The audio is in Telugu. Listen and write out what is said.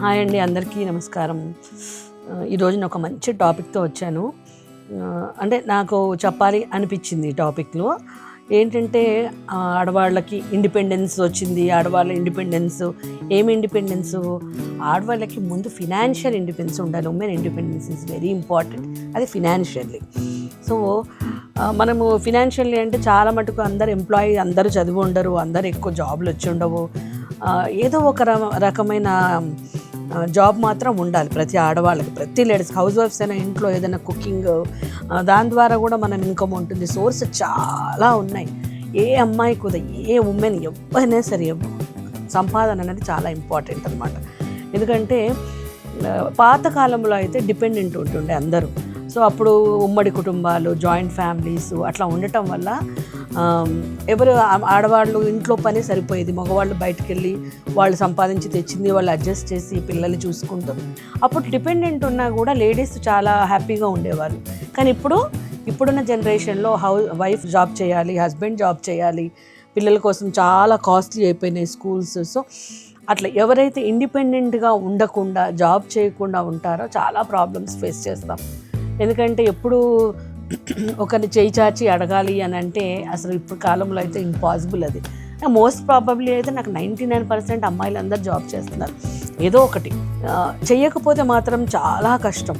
హాయ్ అండి, అందరికీ నమస్కారం. ఈరోజు నేను ఒక మంచి టాపిక్తో వచ్చాను. అంటే నాకు చెప్పాలి అనిపించింది ఈ టాపిక్లో. ఏంటంటే ఆడవాళ్ళకి ఇండిపెండెన్స్ వచ్చింది. ఆడవాళ్ళ ఇండిపెండెన్స్, ఏమి ఇండిపెండెన్సు? ఆడవాళ్ళకి ముందు ఫినాన్షియల్ ఇండిపెండెన్స్ ఉండాలి. Women independence is very important. అది ఫినాన్షియల్లీ. సో మనము ఫినాన్షియల్లీ అంటే చాలా మటుకు అందరు ఎంప్లాయీ, అందరూ చదివి ఉండరు, అందరు ఎక్కువ జాబ్లు వచ్చి ఉండవు. ఏదో ఒక రకమైన జాబ్ మాత్రం ఉండాలి ప్రతి ఆడవాళ్ళకి. ప్రతి లేడీస్ హౌస్ వైఫ్స్ అయినా ఇంట్లో ఏదైనా కుకింగ్, దాని ద్వారా కూడా మనం ఇన్కమ్ ఉంటుంది. సోర్స్ చాలా ఉన్నాయి. ఏ అమ్మాయి కూడా, ఏ ఉమెన్ ఎవరైనా సరే సంపాదన అనేది చాలా ఇంపార్టెంట్ అనమాట. ఎందుకంటే పాతకాలంలో అయితే డిపెండెంట్ ఉంటుండే అందరూ. సో అప్పుడు ఉమ్మడి కుటుంబాలు, జాయింట్ ఫ్యామిలీస్ అట్లా ఉండటం వల్ల ఎవరు ఆడవాళ్ళు ఇంట్లో పని సరిపోయేది. మగవాళ్ళు బయటకు వెళ్ళి వాళ్ళు సంపాదించి తెచ్చింది వాళ్ళు అడ్జస్ట్ చేసి పిల్లల్ని చూసుకుంటూ అప్పుడు డిపెండెంట్ ఉన్నా కూడా లేడీస్ చాలా హ్యాపీగా ఉండేవాళ్ళు. కానీ ఇప్పుడున్న జనరేషన్లో వైఫ్ జాబ్ చేయాలి, హస్బెండ్ జాబ్ చేయాలి, పిల్లల కోసం చాలా కాస్ట్లీ అయిపోయినాయి స్కూల్స్. సో అట్లా ఎవరైతే ఇండిపెండెంట్గా ఉండకుండా జాబ్ చేయకుండా ఉంటారో చాలా ప్రాబ్లమ్స్ ఫేస్ చేస్తాం. ఎందుకంటే ఎప్పుడు ఒకరిని చేయి చాచి అడగాలి అని అంటే అసలు ఇప్పుడు కాలంలో అయితే ఇంపాసిబుల్. అది మోస్ట్ ప్రాబబ్లీ అయితే నాకు 99% అమ్మాయిలు అందరూ జాబ్ చేస్తున్నారు. ఏదో ఒకటి చేయకపోతే మాత్రం చాలా కష్టం.